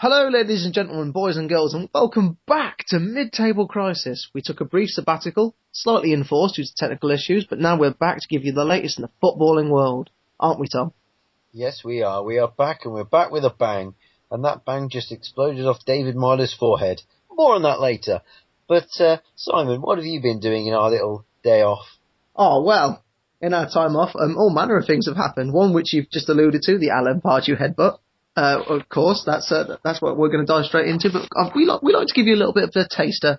Hello, ladies and gentlemen, boys and girls, and welcome back to Mid-Table Crisis. We took a brief sabbatical, slightly enforced due to technical issues, but now we're back to give you the latest in the footballing world. Aren't we, Tom? Yes, we are. We are back, and we're back with a bang. And that bang just exploded off David Miller's forehead. More on that later. But, Simon, what have you been doing in our little day off? Oh, well, in our time off, all manner of things have happened. One which you've just alluded to, the Pardew Headbutt. Of course, that's what we're going to dive straight into. But we like to give you a little bit of a taster,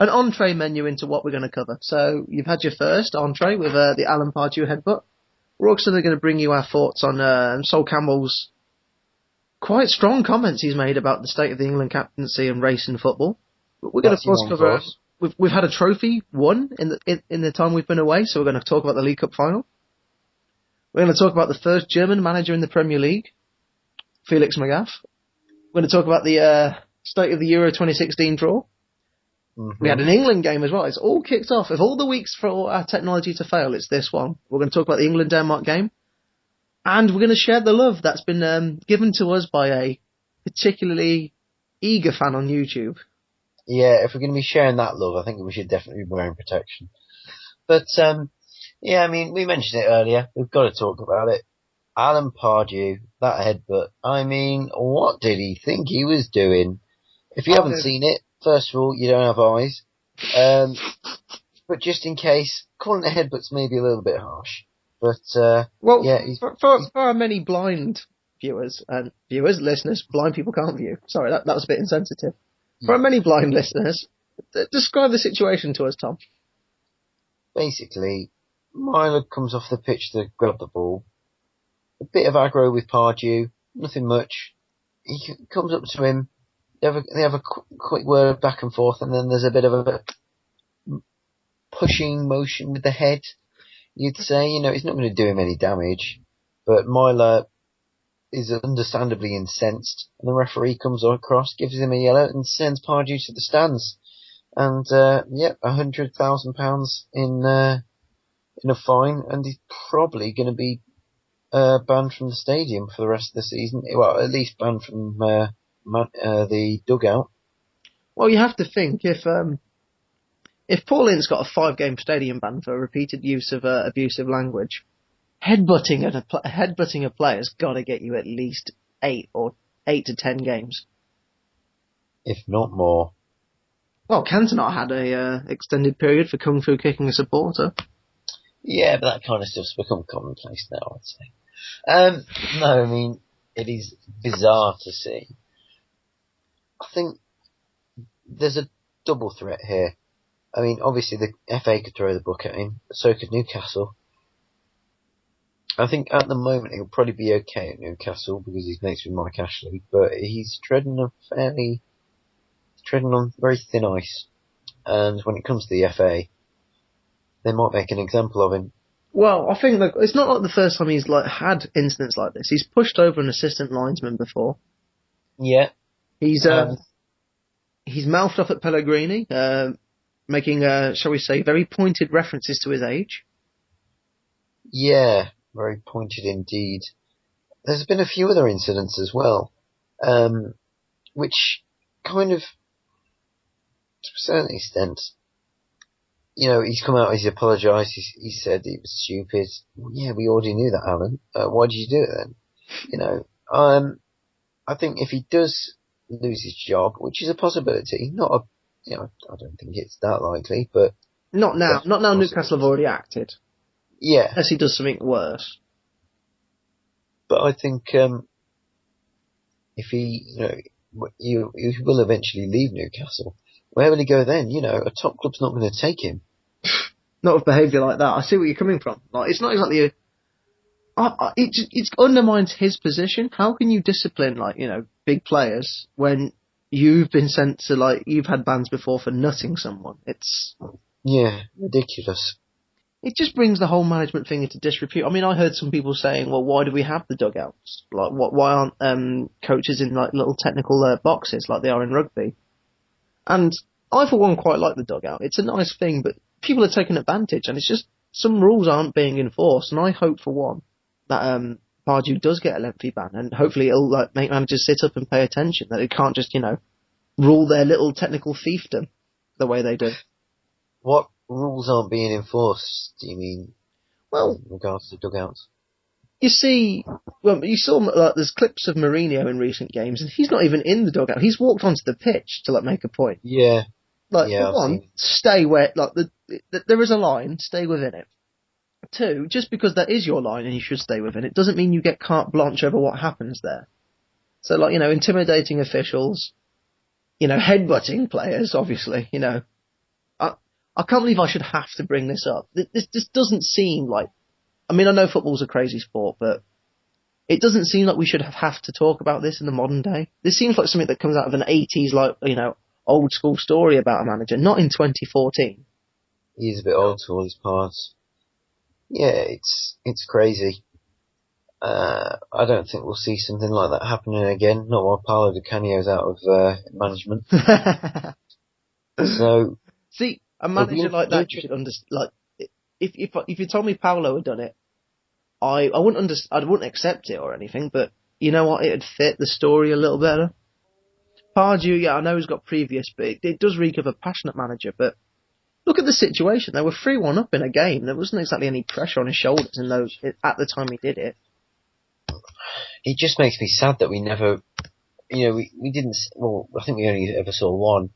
an entree menu into what we're going to cover. So you've had your first entree with the Alan Pardew Headbutt. We're also going to bring you our thoughts on Sol Campbell's quite strong comments he's made about the state of the England captaincy and race in football. But we're going to, of course, cover. We've had a trophy won in the time we've been away, so we're going to talk about the League Cup final. We're going to talk about the first German manager in the Premier League, Felix Magath. We're going to talk about the state of the Euro 2016 draw. Mm-hmm. We had an England game as well. It's all kicked off. Of all the weeks for our technology to fail, it's this one. We're going to talk about the England-Denmark game. And we're going to share the love that's been given to us by a particularly eager fan on YouTube. Yeah, if we're going to be sharing that love, I think we should definitely be wearing protection. But, yeah, I mean, we mentioned it earlier. We've got to talk about it. Alan Pardew, that headbutt. I mean, what did he think he was doing? If you haven't seen it, first of all, you don't have eyes. But just in case, calling it headbutts may be a little bit harsh. But, yeah. For our many blind listeners, blind people can't view. Sorry, that was a bit insensitive. For our many blind listeners, describe the situation to us, Tom. Basically, Milo comes off the pitch to grab the ball. A bit of aggro with Pardew, nothing much. He comes up to him, they have a quick word back and forth, and then there's a bit of a pushing motion with the head, you'd say. You know, it's not going to do him any damage, but Milo is understandably incensed, and the referee comes across, gives him a yellow, and sends Pardew to the stands. And, £100,000 in a fine, and he's probably going to be banned from the stadium for the rest of the season. Well, at least banned from the dugout. Well, you have to think if Paul Ince got a 5-game stadium ban for repeated use of abusive language, headbutting a player's got to get you at least 8 to 10 games, if not more. Well, Cantona had a extended period for kung fu kicking a supporter. Yeah, but that kind of stuff's become commonplace now, I'd say. No, I mean, it is bizarre to see. I think there's a double threat here. I mean, obviously the FA could throw the book at him, but so could Newcastle. I think at the moment he'll probably be okay at Newcastle because he's mates with Mike Ashley, but he's treading on very thin ice. And when it comes to the FA, they might make an example of him. Well, I think that it's not like the first time he's had incidents like this. He's pushed over an assistant linesman before. Yeah. He's mouthed off at Pellegrini, making, shall we say, very pointed references to his age. Yeah, very pointed indeed. There's been a few other incidents as well, which kind of, to a certain extent, you know, he's come out, he's apologised, he said it was stupid. Well, yeah, we already knew that, Alan. Why did you do it then? You know, I think if he does lose his job, which is a possibility, I don't think it's that likely, but... Not now. Not now Newcastle have already acted. Yeah. Unless he does something worse. But I think, if he, you will eventually leave Newcastle. Where will he go then? You know, a top club's not going to take him. Not with behaviour like that. I see where you're coming from. Like, it's not exactly it undermines his position. How can you discipline, big players when you've been sent to, you've had bans before for nutting someone? It's... Yeah, ridiculous. It just brings the whole management thing into disrepute. I mean, I heard some people saying, well, why do we have the dugouts? Why aren't coaches in, little technical boxes like they are in rugby? And I, for one, quite like the dugout. It's a nice thing, but people are taking advantage, and it's just some rules aren't being enforced. And I hope, for one, that Pardew does get a lengthy ban, and hopefully it'll make managers sit up and pay attention, that it can't just, rule their little technical fiefdom the way they do. What rules aren't being enforced, do you mean, Well, in regards to dugouts? you saw there's clips of Mourinho in recent games, and he's not even in the dugout. He's walked onto the pitch to make a point. Yeah. For one, stay where there is a line, stay within it. Two, just because that is your line and you should stay within it, doesn't mean you get carte blanche over what happens there. So intimidating officials, headbutting players, obviously, I can't believe I should have to bring this up. This doesn't seem like, I know football's a crazy sport, but it doesn't seem like we should have to talk about this in the modern day. This seems like something that comes out of an 80s, old school story about a manager, not in 2014. He's a bit old to all his parts. Yeah, it's crazy. I don't think we'll see something like that happening again, not while Paolo Di Canio's out of management. So, see, a manager like that should understand. If you told me Paolo had done it, I wouldn't accept it or anything. But you know what? It'd fit the story a little better. Pardew, yeah, I know he's got previous, but it does reek of a passionate manager. But look at the situation. They were 3-1 up in a game. There wasn't exactly any pressure on his shoulders at the time he did it. It just makes me sad that we never, we didn't. Well, I think we only ever saw one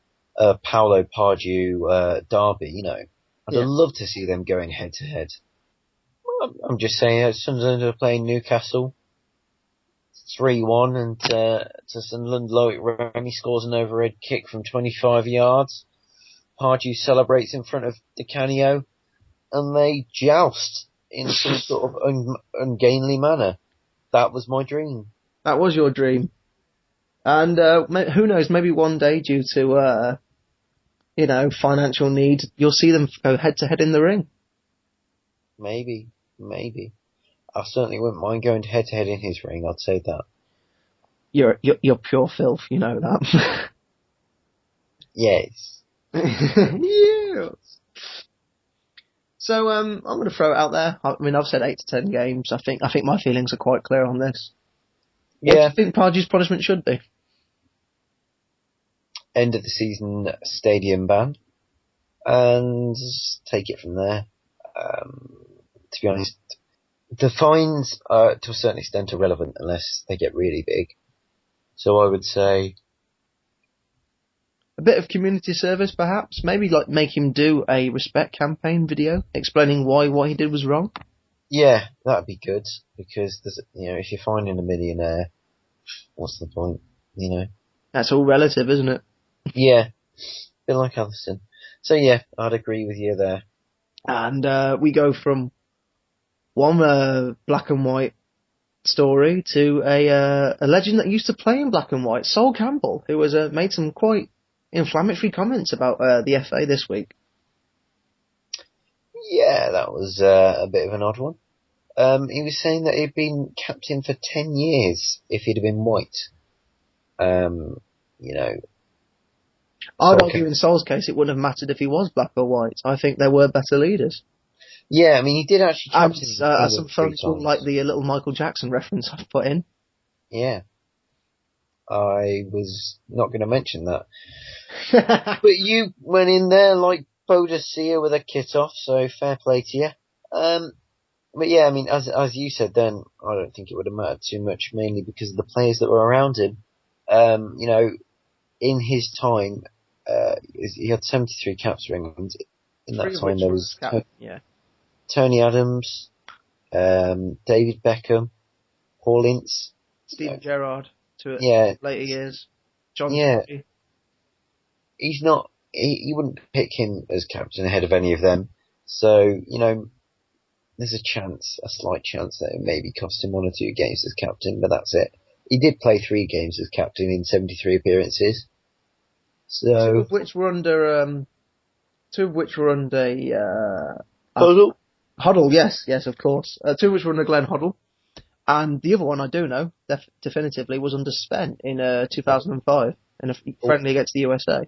Paolo Pardew derby. I'd have loved to see them going head to head. I'm just saying, Sunderland are playing Newcastle 3-1, and to Sunderland, Loic Remy scores an overhead kick from 25 yards. Pardew celebrates in front of Di Canio, and they joust in some sort of ungainly manner. That was my dream. That was your dream. And who knows, maybe one day, due to financial need, you'll see them go head to head in the ring. Maybe. I certainly wouldn't mind going head to head in his ring, I'd say that. You're pure filth, you know that. Yes. Yes. So I'm going to throw it out there. I've said 8 to 10 games. I think my feelings are quite clear on this. Yeah. What do you think Pardew's punishment should be? End of the season stadium ban, and take it from there. To be honest, the fines are to a certain extent irrelevant unless they get really big. So I would say a bit of community service, perhaps. Maybe make him do a respect campaign video explaining why what he did was wrong. Yeah, that'd be good, because there's, if you're finding a millionaire, what's the point? That's all relative, isn't it? Yeah, a bit like Alison. So yeah, I'd agree with you there. And we go from one black and white story to a legend that used to play in black and white, Sol Campbell, who has made some quite inflammatory comments about the FA this week. Yeah, that was a bit of an odd one. He was saying that he'd been captain for 10 years if he'd have been white. I'd argue in Sol's case it wouldn't have mattered if he was black or white. I think there were better leaders. Yeah, he did actually captain. Some folks will like the little Michael Jackson reference I've put in. Yeah. I was not going to mention that. But you went in there like Bodicea with a kit off, so fair play to you. But yeah, as you said then, I don't think it would have mattered too much, mainly because of the players that were around him. In his time, he had 73 caps for England. In that time there was Tony Adams, David Beckham, Paul Ince, Steven Gerrard to later years, John. Yeah, he's not. He wouldn't pick him as captain ahead of any of them. So there's a slight chance that it maybe cost him 1 or 2 games as captain, but that's it. He did play 3 games as captain in 73 appearances. So 2 of which were under Huddle. Hoddle, yes, of course. 2 of which were under Glenn Hoddle, and the other one I do know definitively was under Sven in 2005 in a friendly against the USA.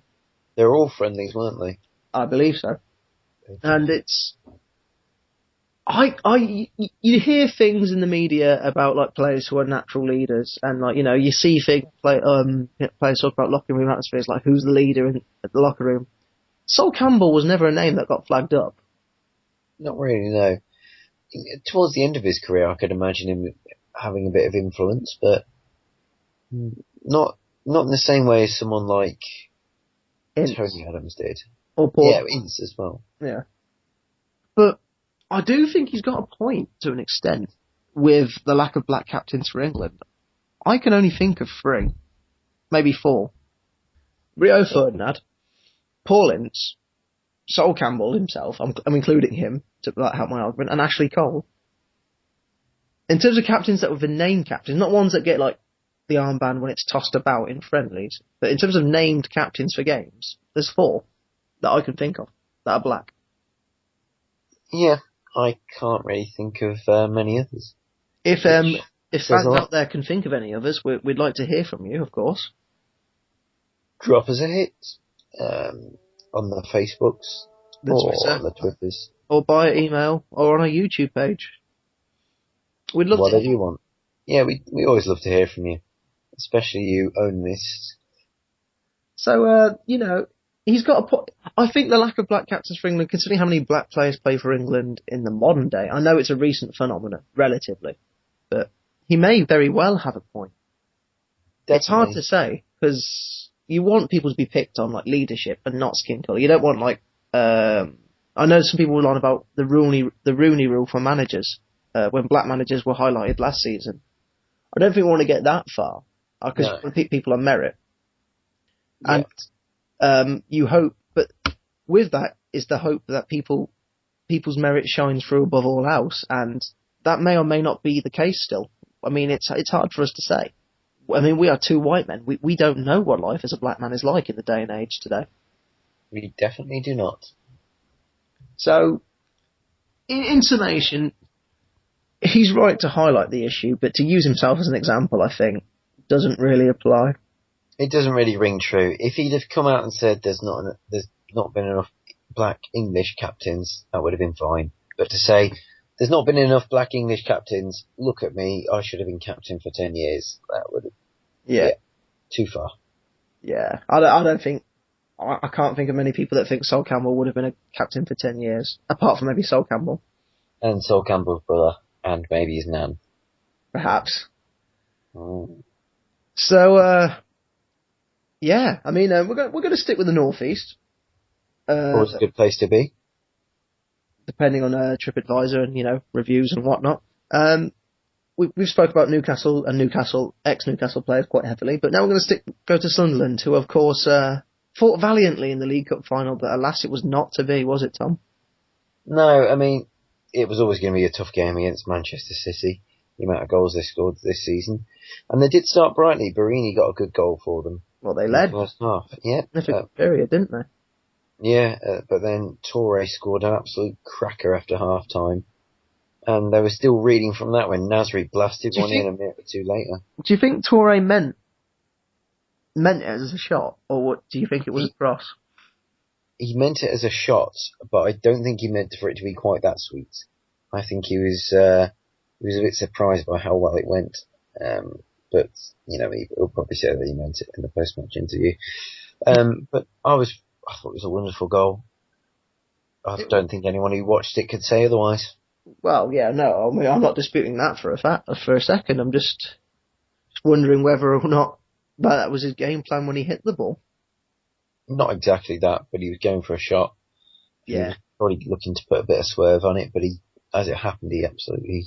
They were all friendlies, weren't they? I believe so. And You hear things in the media about like players who are natural leaders, and like you see players talk about locker room atmospheres, like who's the leader in the locker room. Sol Campbell was never a name that got flagged up. Not really, no. Towards the end of his career, I could imagine him having a bit of influence, but not in the same way as someone like Ince. Tony Adams did. Or Paul. Yeah, Ince as well. Yeah. But I do think he's got a point to an extent with the lack of black captains for England. I can only think of 3, maybe 4. Rio Ferdinand, Paul Ince, Sol Campbell himself, I'm including him to help my argument, and Ashley Cole. In terms of captains that were the named captains, not ones that get like the armband when it's tossed about in friendlies, but in terms of named captains for games, there's 4 that I can think of that are black. Yeah, I can't really think of many others. If fans out there can think of any others, we'd like to hear from you, of course. Drop us a hit on the Facebooks or on the Twitters. Or by email, or on our YouTube page. We'd love whatever you want. Yeah, we always love to hear from you, especially you, Ownist. So, he's got a point. I think the lack of black captains for England, considering how many black players play for England in the modern day, I know it's a recent phenomenon, relatively, but he may very well have a point. Definitely. It's hard to say, because you want people to be picked on, like, leadership and not skin colour. You don't want, like, I know some people were on about the Rooney rule for managers, when black managers were highlighted last season. I don't think we want to get that far, because we pick people on merit. And you hope, but with that is the hope that people's merit shines through above all else, and that may or may not be the case still. I mean, it's hard for us to say. I mean, we are 2 white men. We don't know what life as a black man is like in the day and age today. We definitely do not. So, in summation, he's right to highlight the issue, but to use himself as an example, I think, doesn't really apply. It doesn't really ring true. If he'd have come out and said there's not been enough black English captains, that would have been fine. But to say there's not been enough black English captains, look at me, I should have been captain for 10 years, that would have... Yeah. Too far. Yeah. I can't think of many people that think Sol Campbell would have been a captain for 10 years, apart from maybe Sol Campbell. And Sol Campbell's brother, and maybe his nan. Perhaps. So, yeah, I mean, we're going to stick with the Northeast. Always a good place to be. Depending on TripAdvisor and, reviews and whatnot. We've spoke about Newcastle and ex-Newcastle players quite heavily, but now we're going to go to Sunderland, who of course fought valiantly in the League Cup final, but alas, it was not to be, was it, Tom? No, I mean, it was always going to be a tough game against Manchester City, the amount of goals they scored this season. And they did start brightly. Barini got a good goal for them. Well, they led. In the first half, yeah. Period, didn't they? Yeah, but then Toure scored an absolute cracker after half-time. And they were still reading from that when Nasri blasted one in a minute or 2 later. Do you think Toure meant it as a shot, or what? Do you think it was a cross? He meant it as a shot, but I don't think he meant for it to be quite that sweet. I think he was a bit surprised by how well it went. But he'll probably say that he meant it in the post-match interview. But I thought it was a wonderful goal. I don't think anyone who watched it could say otherwise. Well, yeah, no, I mean, I'm not disputing that for a second. I'm just wondering whether or not that was his game plan when he hit the ball. Not exactly that, but he was going for a shot. Yeah. He was probably looking to put a bit of swerve on it, but as it happened, he absolutely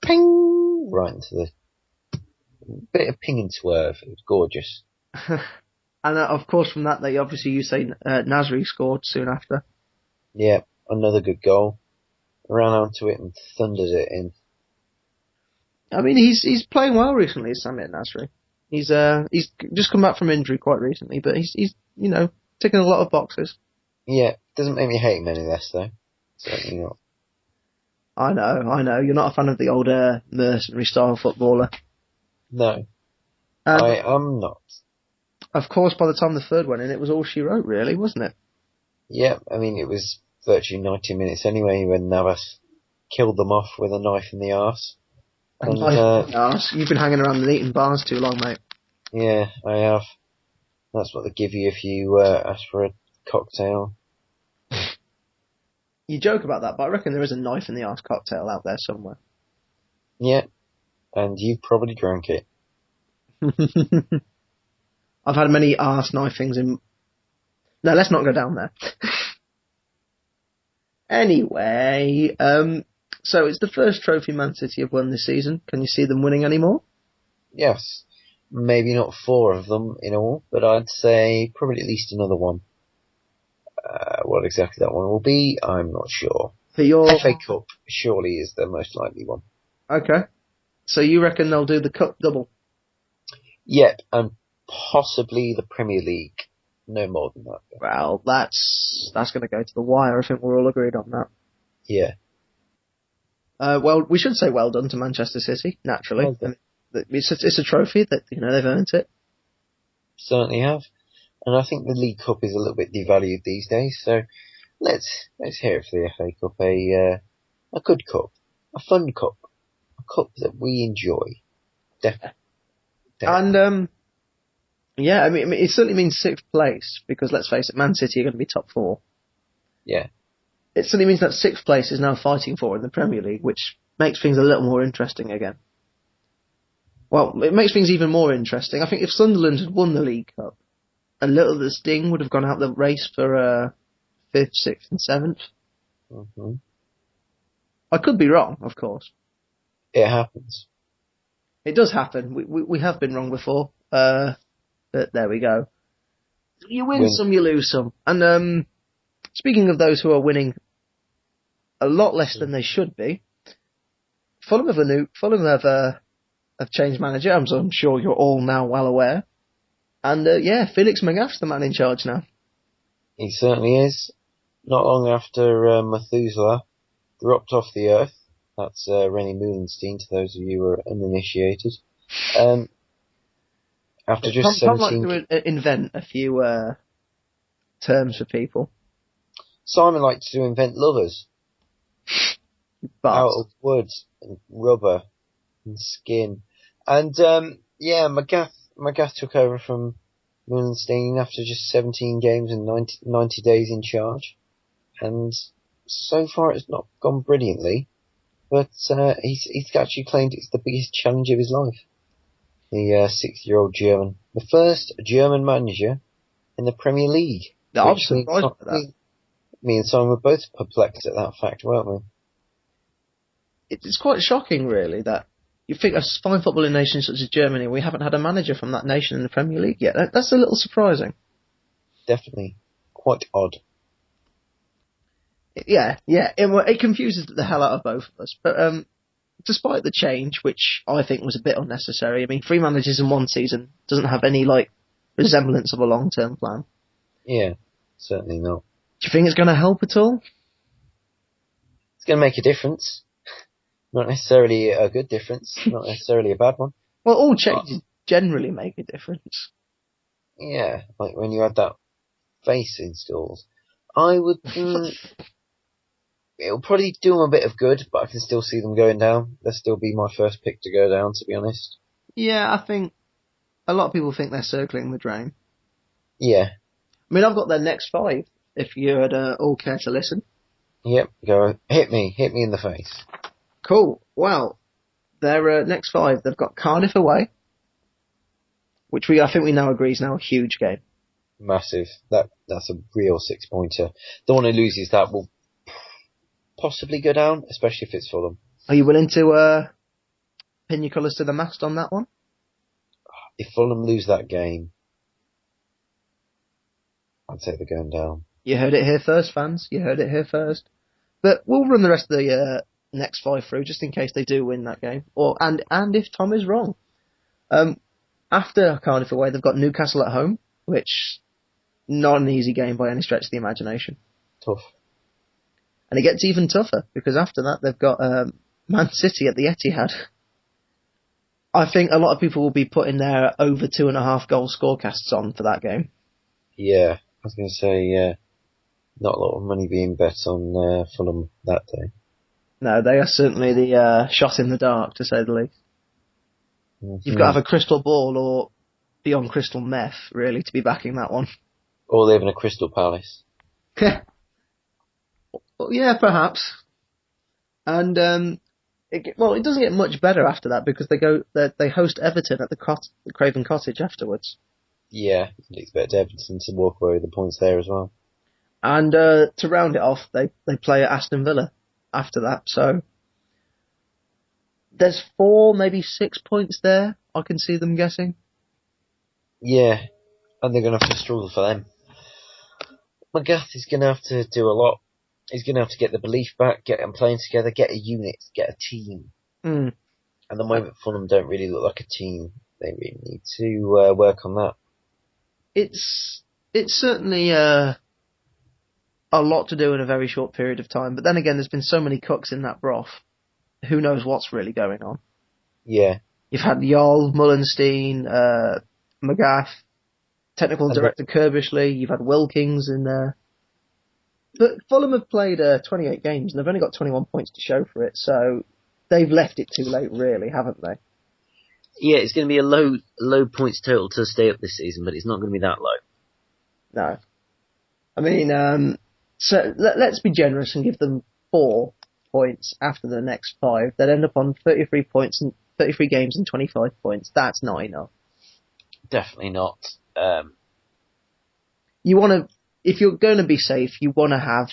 ping right into the bit of ping and swerve. It was gorgeous. And of course, from that, you say Nasri scored soon after. Yeah, another good goal. Ran onto it and thundered it in. I mean, he's playing well recently, Samir Nasri. He's just come back from injury quite recently, but he's ticking a lot of boxes. Yeah, doesn't make me hate him any less though. Certainly not. I know. You're not a fan of the old mercenary style footballer. No, I am not. Of course, by the time the third went in, it was all she wrote, really, wasn't it? Yeah, I mean, it was virtually 90 minutes anyway when Navas killed them off with a knife in the arse. And arse. You've been hanging around and eating bars too long, mate. Yeah, I have. That's what they give you if you ask for a cocktail. You joke about that, but I reckon there is a knife in the arse cocktail out there somewhere. Yeah, and you probably drank it. I've had many arse knife things in... No, let's not go down there. Anyway, so it's the first trophy Man City have won this season. Can you see them winning any more? Yes. Maybe not 4 of them in all, but I'd say probably at least another one. What exactly that one will be, I'm not sure. For your FA Cup surely is the most likely one. Okay. So you reckon they'll do the cup double? Yep, and possibly the Premier League. No more than that. Well, that's going to go to the wire. I think we're all agreed on that. Yeah. Well, we should say well done to Manchester City, naturally. Well done. It's a trophy that, they've earned it. Certainly have. And I think the League Cup is a little bit devalued these days, so let's hear it for the FA Cup. A good cup. A fun cup. A cup that we enjoy. Definitely. And, yeah, I mean, it certainly means 6th place, because let's face it, Man City are going to be top 4. Yeah. It certainly means that 6th place is now fighting for in the Premier League, which makes things a little more interesting again. Well, it makes things even more interesting. I think if Sunderland had won the League Cup, a little of the sting would have gone out the race for 5th, 6th and 7th. Mm-hmm. I could be wrong, of course. It happens. It does happen. We have been wrong before. But there we go. You win some, you lose some. And speaking of those who are winning a lot less than they should be, Fulham have changed manager, as I'm sure you're all now well aware. And Felix Magath's the man in charge now. He certainly is. Not long after Methuselah dropped off the earth. That's Rennie Moulenstein, to those of you who are uninitiated. After just Tom 17... likes to invent a few terms for people. Simon likes to invent lovers. Out of wood and rubber and skin. And, Magath took over from Moulenstein after just 17 games and 90 days in charge. And so far it's not gone brilliantly. But he's actually claimed it's the biggest challenge of his life. The 60-year-old German. The first German manager in the Premier League. Yeah, I'm surprised by that. Me and Simon were both perplexed at that fact, weren't we? It's quite shocking, really, that you think a fine footballing nation such as Germany, we haven't had a manager from that nation in the Premier League yet. That's a little surprising. Definitely. Quite odd. Yeah. It confuses the hell out of both of us. But despite the change, which I think was a bit unnecessary, I mean, 3 managers in one season doesn't have any, resemblance of a long-term plan. Yeah, certainly not. Do you think it's going to help at all? It's going to make a difference. Not necessarily a good difference, not necessarily a bad one. Well, all changes generally make a difference. Yeah, like when you had that face installed. I would... it'll probably do them a bit of good, but I can still see them going down. They'll still be my first pick to go down, to be honest. Yeah, I think a lot of people think they're circling the drain. Yeah. I mean, I've got their next 5, if you would all care to listen. Yep, go. Hit me in the face. Cool. Well, their next 5, they've got Cardiff away, which I think we now agree is now a huge game. Massive. That's a real 6-pointer. The one who loses that will possibly go down, especially if it's Fulham. Are you willing to pin your colours to the mast on that one? If Fulham lose that game, I'd say they're going down. You heard it here first, fans. You heard it here first. But we'll run the rest of the next 5 through, just in case they do win that game. And if Tom is wrong. After Cardiff away, they've got Newcastle at home, which not an easy game by any stretch of the imagination. Tough. And it gets even tougher, because after that they've got Man City at the Etihad. I think a lot of people will be putting their over 2.5 goal scorecasts on for that game. Yeah, I was going to say, not a lot of money being bet on Fulham that day. No, they are certainly the shot in the dark, to say the least. You've got to have a crystal ball or beyond crystal meth, really, to be backing that one. Or live in a Crystal Palace. Yeah, perhaps. And it doesn't get much better after that because they host Everton at the Craven Cottage afterwards. Yeah, you'd expect Everton to walk away with the points there as well. And to round it off, they play at Aston Villa after that. So there's 4, maybe 6 points there. I can see them getting. Yeah, and they're going to have to struggle for them. McGath is going to have to do a lot. He's going to have to get the belief back, get them playing together, get a unit, get a team. Mm. And the moment Fulham don't really look like a team. They really need to work on that. It's certainly a lot to do in a very short period of time. But then again, there's been so many cooks in that broth. Who knows what's really going on? Yeah. You've had Yol, Mullenstein, McGath, technical director Kirbishley. You've had Wilkins in there. But Fulham have played 28 games and they've only got 21 points to show for it. So they've left it too late, really, haven't they? Yeah, it's going to be a low points total to stay up this season, but it's not going to be that low. No. I mean, so let's be generous and give them 4 points after the next 5. They'd end up on 33 points and 33 games and 25 points. That's not enough. Definitely not. You want to, if you're going to be safe, you want to have,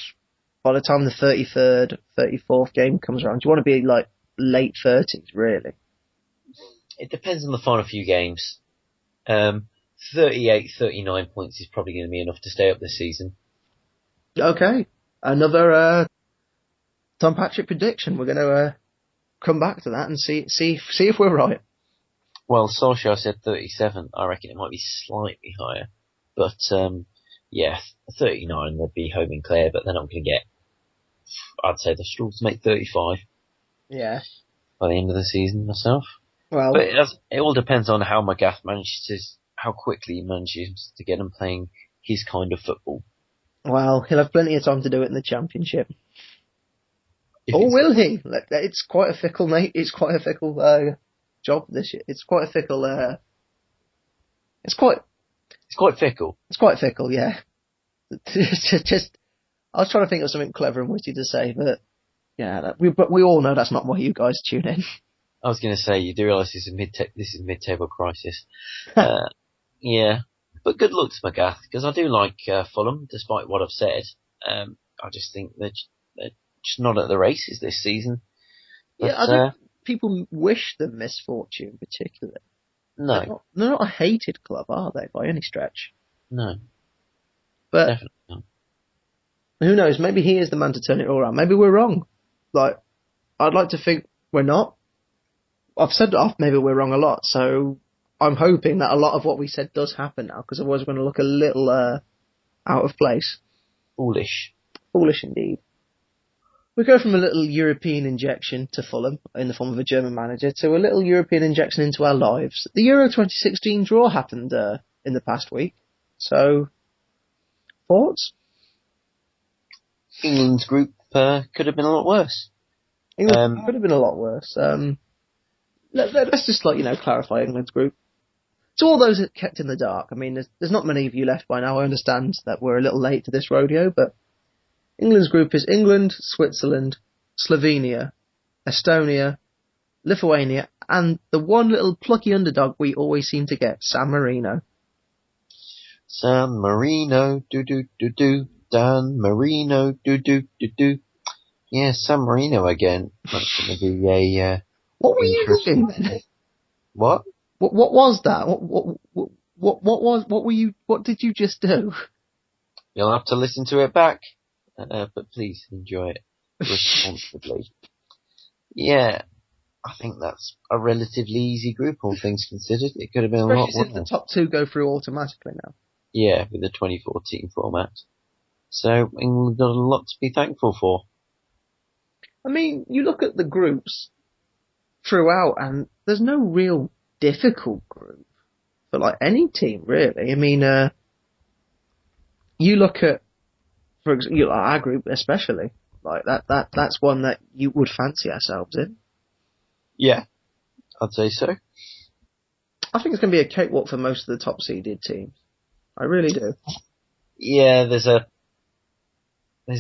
by the time the 33rd, 34th game comes around, you want to be like late 30s, really. It depends on the final few games. 38, 39 points is probably going to be enough to stay up this season. Okay. Another Tom Patrick prediction. We're going to come back to that and see if we're right. Well, Solskjaer said 37. I reckon it might be slightly higher. But, yeah, 39 would be home and clear, but they're not going to get, I'd say, the struggle to make 35. Yeah. By the end of the season myself. Well, but it all depends on how McGath how quickly he manages to get him playing his kind of football. Well, he'll have plenty of time to do it in the Championship. Or will he? It's quite a fickle, mate. It's quite a fickle job this year. It's quite a fickle. It's quite fickle. It's quite fickle, yeah. Just, I was trying to think of something clever and witty to say, but yeah, but we all know that's not why you guys tune in. I was going to say, you do realise this is mid-table crisis. Yeah, but good luck to McGath, because I do like Fulham, despite what I've said. I just think they're just not at the races this season. But, yeah, I don't think people wish them misfortune, particularly. No. They're not a hated club, are they, by any stretch? No. But definitely not. Who knows, maybe he is the man to turn it all around. Maybe we're wrong. Like, I'd like to think we're not. I've said maybe we're wrong a lot, so I'm hoping that a lot of what we said does happen now, because otherwise we're going to look a little out of place. Foolish. Foolish indeed. We go from a little European injection to Fulham, in the form of a German manager, to a little European injection into our lives. The Euro 2016 draw happened in the past week, so thoughts? England's group could have been a lot worse. England could have been a lot worse. Let's just clarify England's group. To all those that kept in the dark, I mean, there's not many of you left by now. I understand that we're a little late to this rodeo, but England's group is England, Switzerland, Slovenia, Estonia, Lithuania, and the one little plucky underdog we always seem to get, San Marino. San Marino, do-do-do-do. Dan Marino, do-do-do-do. Yeah, San Marino again. That's going to be a... What were you doing then? What? What was that? What did you just do? You'll have to listen to it back. But please enjoy it responsibly. Yeah, I think that's a relatively easy group, all things considered. It could have been a lot worse. The top 2 go through automatically now. Yeah, with the 2014 format. So England got a lot to be thankful for. I mean, you look at the groups throughout, and there's no real difficult group for any team, really. I mean, you look at, for example, our group especially. Like that's one that you would fancy ourselves in. Yeah, I'd say so. I think it's going to be a cakewalk for most of the top seeded teams. I really do. Yeah, there's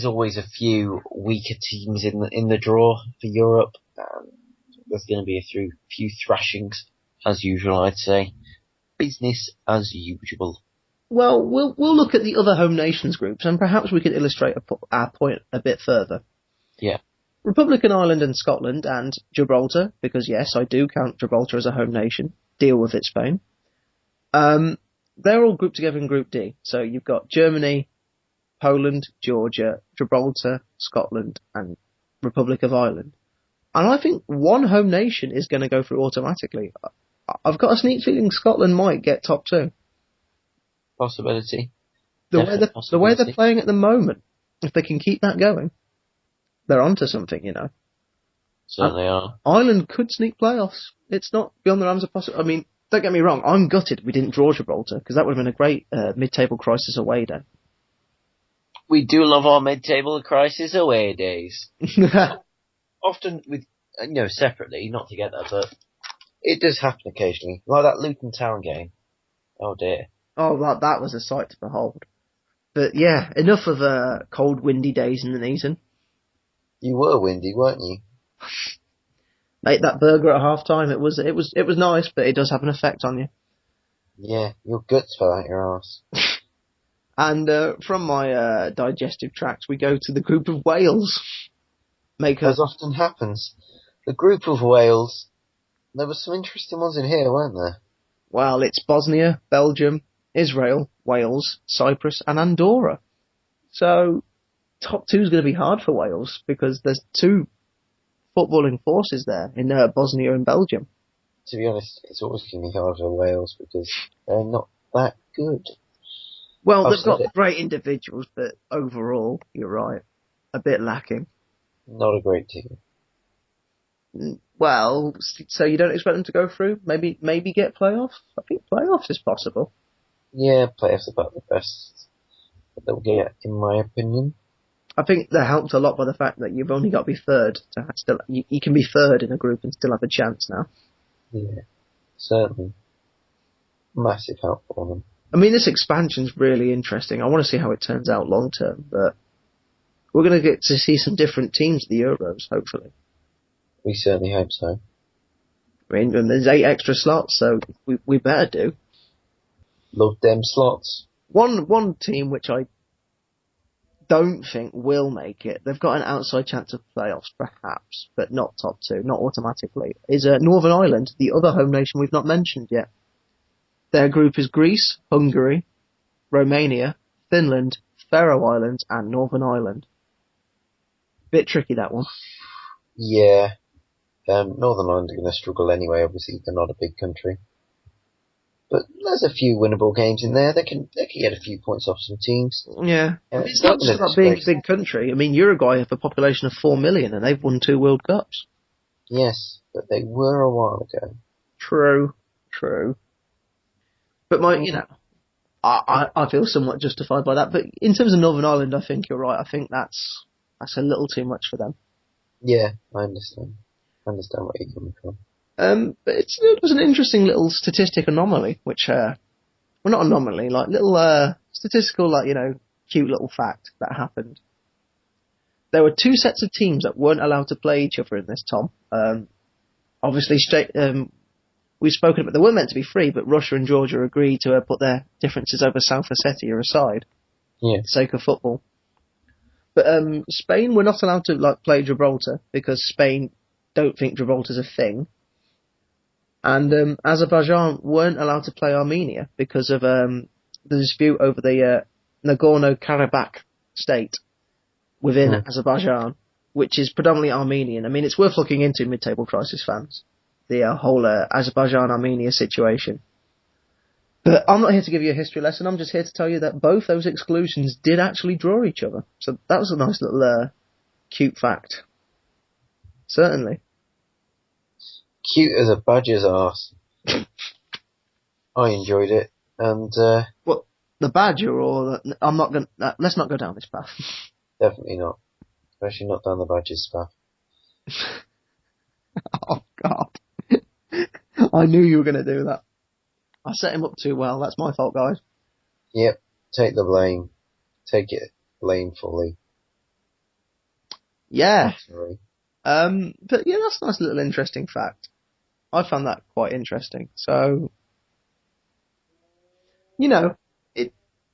always a few weaker teams in the draw for Europe. There's going to be a few thrashings, as usual, I'd say. Business as usual. Well, we'll look at the other home nations groups, and perhaps we can illustrate our point a bit further. Yeah. Republican Ireland and Scotland and Gibraltar, because yes, I do count Gibraltar as a home nation. Deal with it, Spain. They're all grouped together in Group D. So you've got Germany, Poland, Georgia, Gibraltar, Scotland, and Republic of Ireland. And I think one home nation is going to go through automatically. I've got a sneak feeling Scotland might get top two. Possibility. The way they're playing at the moment, if they can keep that going, they're onto something, you know. Certainly are. Ireland could sneak playoffs. It's not beyond the realms of possibility. I mean, don't get me wrong, I'm gutted we didn't draw Gibraltar, because that would have been a great mid-table crisis away day. We do love our mid-table crisis away days. Often with, separately, not together, but it does happen occasionally. Like that Luton Town game. Oh dear. Oh, that was a sight to behold. But yeah, enough of cold, windy days in the Neaton. You were windy, weren't you? Mate, that burger at half time, it was nice, but it does have an effect on you. Yeah, your guts fell out your arse. And from my digestive tracts, we go to the group of Wales. As often happens. The group of Wales, there were some interesting ones in here, weren't there? Well, it's Bosnia, Belgium, Israel, Wales, Cyprus, and Andorra. So, top two is going to be hard for Wales, because there's two footballing forces there in Bosnia and Belgium. To be honest, it's always going to be hard for Wales, because they're not that good. Well, they've got great individuals, but overall, you're right, a bit lacking. Not a great team. Well, so you don't expect them to go through? Maybe get playoffs? I think playoffs is possible. Yeah, playoffs about the best that they'll get, in my opinion. I think they're helped a lot by the fact that you've only got to be third to still. You can be third in a group and still have a chance now. Yeah, certainly. Massive help for them. I mean, this expansion's really interesting. I want to see how it turns out long term, but we're going to get to see some different teams at the Euros, hopefully. We certainly hope so. I mean, and there's 8 extra slots, so we better do. Love them slots. One team which I don't think will make it, they've got an outside chance of playoffs, perhaps, but not top two, not automatically, is Northern Ireland, the other home nation we've not mentioned yet. Their group is Greece, Hungary, Romania, Finland, Faroe Islands, and Northern Ireland. Bit tricky, that one. Yeah. Northern Ireland are going to struggle anyway, obviously, they're not a big country. But there's a few winnable games in there. They can get a few points off some teams. Yeah. It's not just about being a big country. I mean, Uruguay have a population of 4 million and they've won 2 World Cups. Yes, but they were a while ago. True. But I feel somewhat justified by that. But in terms of Northern Ireland, I think you're right. I think that's a little too much for them. Yeah, I understand. I understand where you're coming from. But it was an interesting little statistic anomaly, which, well, not anomaly, like little, statistical, cute little fact that happened. There were 2 sets of teams that weren't allowed to play each other in this, Tom. Obviously, we've spoken about they weren't meant to be free, but Russia and Georgia agreed to put their differences over South Ossetia aside. Yeah. For the sake of football. But Spain were not allowed to play Gibraltar because Spain don't think Gibraltar's a thing. And Azerbaijan weren't allowed to play Armenia because of the dispute over the Nagorno-Karabakh state within Azerbaijan, which is predominantly Armenian. I mean, it's worth looking into, mid-table crisis fans, the whole Azerbaijan-Armenia situation. But I'm not here to give you a history lesson. I'm just here to tell you that both those exclusions did actually draw each other. So that was a nice little cute fact. Certainly. Cute as a badger's arse. I enjoyed it, and what, the badger or I'm not going? Let's not go down this path. Definitely not. Especially not down the Badgers stuff. Oh, God. I knew you were going to do that. I set him up too well. That's my fault, guys. Yep, take the blame. Take it blamefully. Yeah. Sorry. But yeah, that's a nice little interesting fact. I found that quite interesting. So,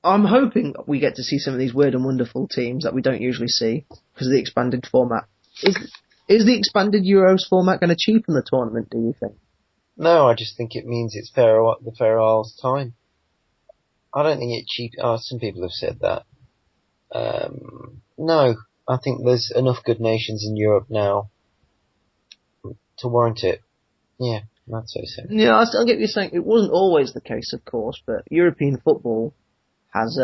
I'm hoping we get to see some of these weird and wonderful teams that we don't usually see because of the expanded format. Is the expanded Euros format going to cheapen the tournament, do you think? No, I just think it means it's the Faroe Isles time. I don't think it cheap. Some people have said that. No, I think there's enough good nations in Europe now to warrant it. Yeah, that's what I said. Yeah, I get what you're saying. It wasn't always the case, of course, but European football has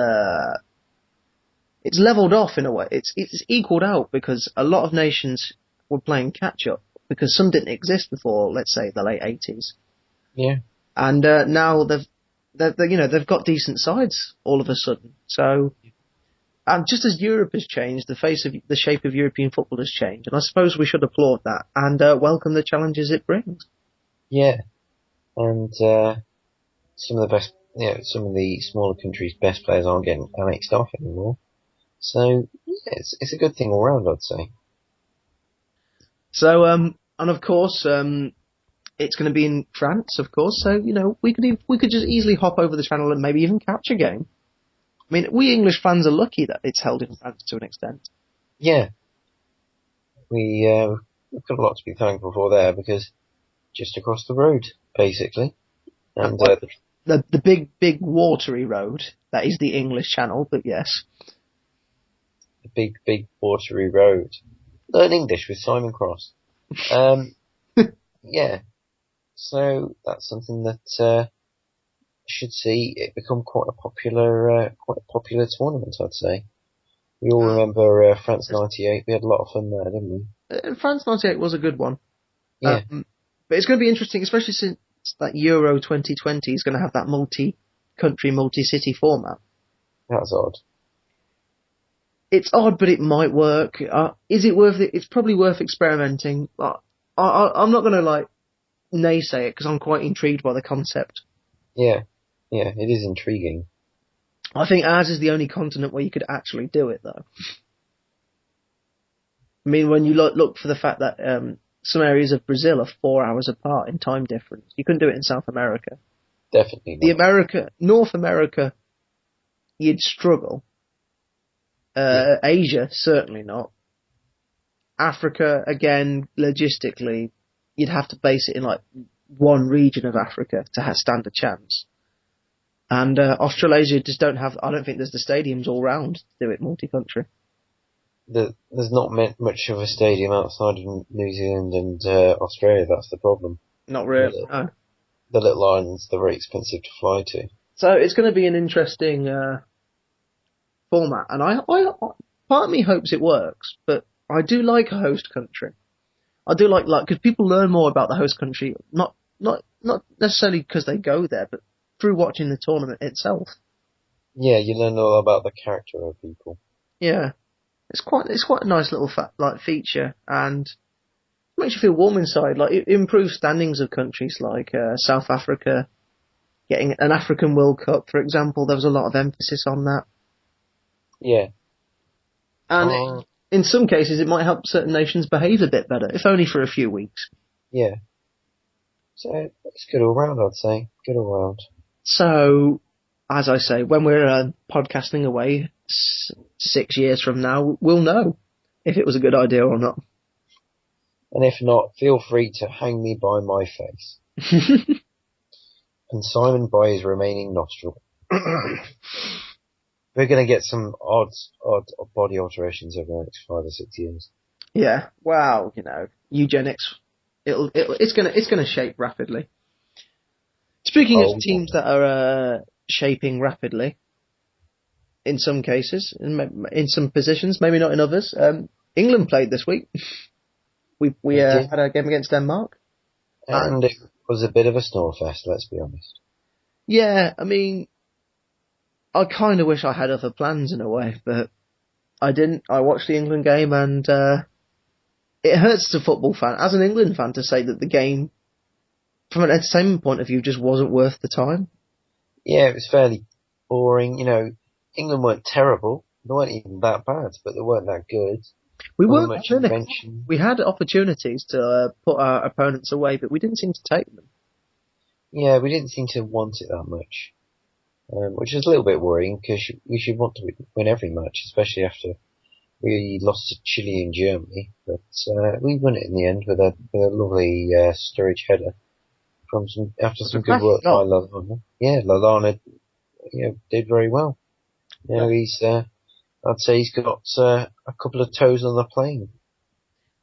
it's leveled off in a way. It's equaled out because a lot of nations were playing catch up because some didn't exist before, let's say, the late 80s. Yeah. And now they've got decent sides all of a sudden. So, and just as Europe has changed, the shape of European football has changed, and I suppose we should applaud that and welcome the challenges it brings. Yeah, and some of the smaller countries' best players aren't getting annexed off anymore. So yeah, it's a good thing all round, I'd say. So, and of course, it's going to be in France, of course. So we could just easily hop over the channel and maybe even catch a game. I mean, we English fans are lucky that it's held in France to an extent. Yeah, we've got a lot to be thankful for there because just across the road, basically, and the big watery road that is the English Channel. But yes, the big watery road. Learn English with Simon Cross. Yeah, so that's something that should see it become quite a popular tournament, I'd say. We all remember France '98. We had a lot of fun there, didn't we? France '98 was a good one. Yeah. But it's going to be interesting, especially since that Euro 2020 is going to have that multi-country, multi-city format. That's odd. It's odd, but it might work. Is it worth it? It's probably worth experimenting. I'm not going to naysay it because I'm quite intrigued by the concept. Yeah, it is intriguing. I think ours is the only continent where you could actually do it, though. I mean, when you look for the fact that some areas of Brazil are 4 hours apart in time difference, you couldn't do it in South America. Definitely not. North America, you'd struggle. Asia, certainly not. Africa, again, logistically, you'd have to base it in one region of Africa to stand a chance. And Australasia just don't have. I don't think there's the stadiums all round to do it multi-country. There's not much of a stadium outside of New Zealand and Australia. That's the problem. Not really. No. The little islands, they're very expensive to fly to. So it's going to be an interesting format, and I part of me hopes it works, but I do like a host country. I do like because people learn more about the host country, not necessarily because they go there, but through watching the tournament itself. Yeah, you learn all about the character of people. Yeah, it's quite a nice little feature, and it makes you feel warm inside. It improves standings of countries like South Africa getting an African World Cup, for example. There was a lot of emphasis on that. Yeah, and in some cases, it might help certain nations behave a bit better, if only for a few weeks. Yeah. So it's good all round, I'd say. Good all round. So, as I say, when we're podcasting away 6 years from now, we'll know if it was a good idea or not. And if not, feel free to hang me by my face. And Simon by his remaining nostril. We're going to get some odd body alterations over the next 5 or 6 years. Yeah. Wow. Eugenics. It's gonna shape rapidly. Speaking of teams that are shaping rapidly, in some cases, in some positions, maybe not in others. England played this week. We had a game against Denmark, and it was a bit of a snore fest. Let's be honest. Yeah, I mean, I kind of wish I had other plans in a way, but I didn't. I watched the England game, and it hurts as a football fan, as an England fan, to say that the game, from an entertainment point of view, just wasn't worth the time. Yeah, it was fairly boring. England weren't terrible. They weren't even that bad, but they weren't that good. We Wasn't weren't much clinical. invention. We had opportunities to put our opponents away, but we didn't seem to take them. Yeah, we didn't seem to want it that much, which is a little bit worrying because we should want to win every match, especially after we lost to Chile and Germany. But we won it in the end with a lovely Sturridge header after some good work by Lallana. Yeah, Lallana, did very well. He's I'd say he's got a couple of toes on the plane.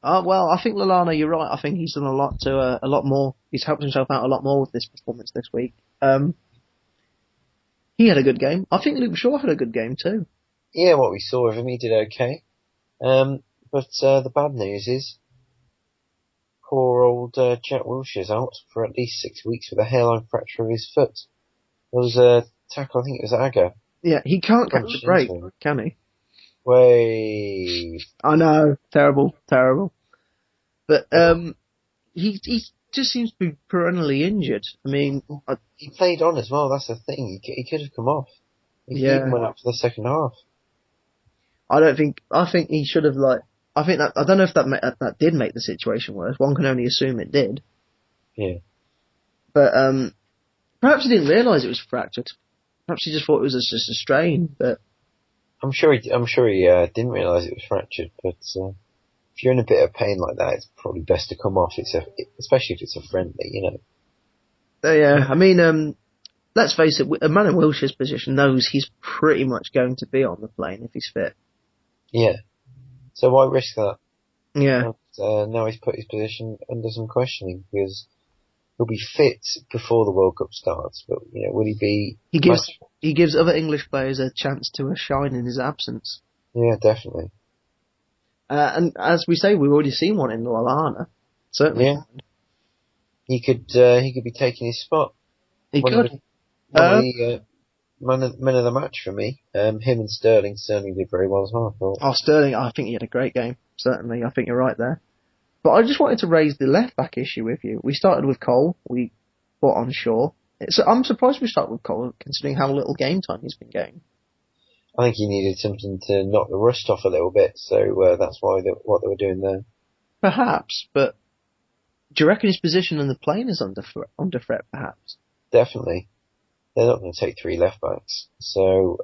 Well, I think Lallana, you're right. I think he's done a lot more. He's helped himself out a lot more with this performance this week. He had a good game. I think Luke Shaw had a good game too. Yeah, what we saw of him, he did okay. But the bad news is, poor old Jack Wilshere's out for at least 6 weeks with a hairline fracture of his foot. There was a tackle, I think it was Aga. Yeah, he can't catch a break, can he? Way. I know, terrible. But he just seems to be perennially injured. I mean, he played on as well. That's the thing. He could have come off. He even went up for the second half. I think he should have I don't know if that did make the situation worse. One can only assume it did. Yeah. But perhaps he didn't realise it was fractured. Perhaps he just thought it was just a strain. But I'm sure he didn't realise it was fractured. But if you're in a bit of pain like that, it's probably best to come off. Especially if it's a friendly, Yeah, I mean, let's face it. A man in Wilshere's position knows he's pretty much going to be on the plane if he's fit. Yeah. So why risk that? Yeah. But, now he's put his position under some questioning because he'll be fit before the World Cup starts, but will he be? He gives other English players a chance to shine in his absence. Yeah, definitely. And as we say, we've already seen one in Lallana. Certainly. Yeah. He could be taking his spot. He could. One of the men of the match for me. Him and Sterling did very well as well, I thought. Oh, Sterling, I think he had a great game. Certainly, I think you're right there. But I just wanted to raise the left-back issue with you. We started with Cole. We brought on Shaw. I'm surprised we started with Cole, considering how little game time he's been getting. I think he needed something to knock the rust off a little bit, so that's why what they were doing there. Perhaps, but do you reckon his position in the plane is under threat, perhaps? Definitely. They're not going to take 3 left-backs. So,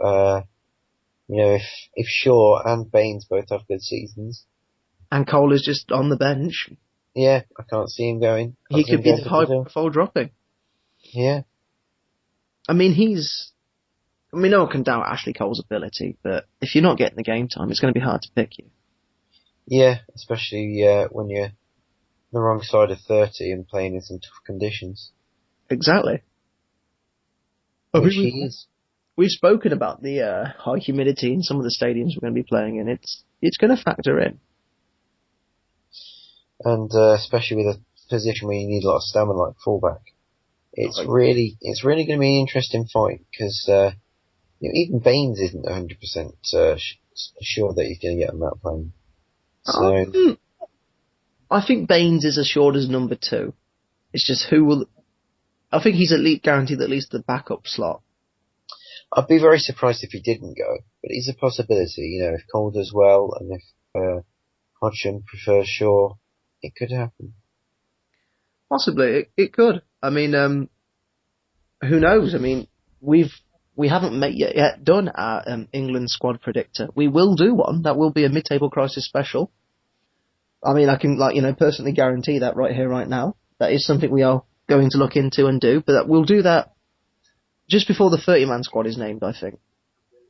if Shaw and Baines both have good seasons, and Cole is just on the bench. Yeah, I can't see him going. He could be the high-profile dropping. Yeah. I mean, no one can doubt Ashley Cole's ability, but if you're not getting the game time, it's going to be hard to pick you. Yeah, especially when you're on the wrong side of 30 and playing in some tough conditions. Exactly. Which he is. We've spoken about the high humidity in some of the stadiums we're going to be playing in. It's going to factor in. And especially with a position where you need a lot of stamina like fullback. It's really going to be an interesting fight because even Baines isn't 100% sure that he's going to get on that plane. So I think Baines is assured as number 2. It's just who will. I think he's at least guaranteed at least the backup slot. I'd be very surprised if he didn't go, but it's a possibility. If Cole does well and if Hodgson prefers Shaw, it could happen. Possibly, it could. I mean, who knows? I mean, we haven't yet done our England squad predictor. We will do one. That will be a mid-table crisis special. I mean, I can personally guarantee that right here, right now. That is something we are going to look into and do, but we'll do that just before the 30-man squad is named, I think.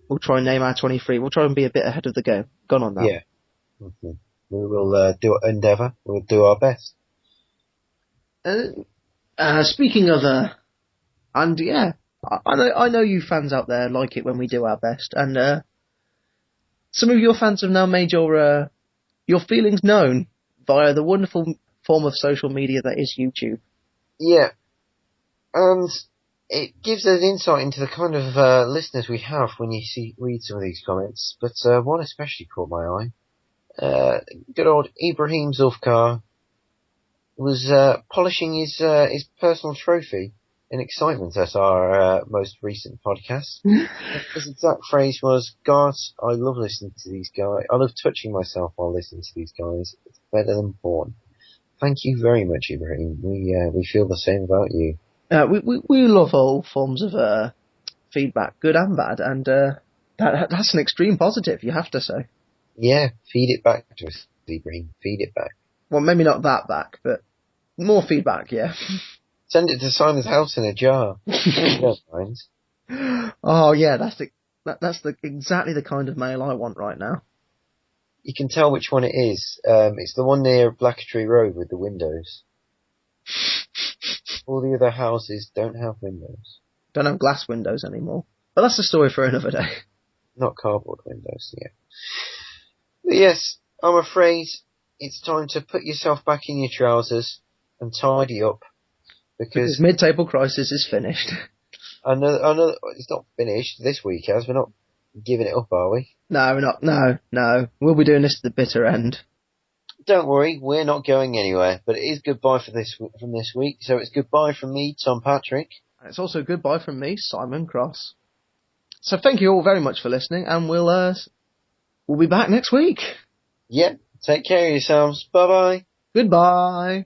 We'll try and name our 23. We'll try and be a bit ahead of the game. Gone on that. Yeah. Mm-hmm. We will endeavour. We'll do our best. Speaking of, and yeah, I know you fans out there like it when we do our best, and some of your fans have now made your feelings known via the wonderful form of social media that is YouTube. Yeah, and it gives us insight into the kind of listeners we have when you read some of these comments. But one especially caught my eye. Good old Ibrahim Zulfikar was polishing his personal trophy in excitement at our most recent podcast. His exact phrase was, "Guys, I love listening to these guys. I love touching myself while listening to these guys. It's better than porn." Thank you very much, Ibrahim. We feel the same about you. We love all forms of feedback, good and bad, and that's an extreme positive, you have to say. Yeah, feed it back to us, Ibrahim. Feed it back. Well, maybe not that back, but more feedback, yeah. Send it to Simon's house in a jar. You don't mind. Oh yeah, that's exactly the kind of mail I want right now. You can tell which one it is. It's the one near Blackatree Road with the windows. All the other houses don't have windows. Don't have glass windows anymore. But that's a story for another day. Not cardboard windows, yeah. But yes, I'm afraid it's time to put yourself back in your trousers and tidy up. Because mid-table crisis is finished. I know it's not finished this week, as we're not giving it up, are we? No, we're not. No. We'll be doing this to the bitter end. Don't worry, we're not going anywhere. But it is goodbye from this week. So it's goodbye from me, Tom Patrick. And it's also goodbye from me, Simon Cross. So thank you all very much for listening, and we'll be back next week. Yep. Take care of yourselves. Bye bye. Goodbye.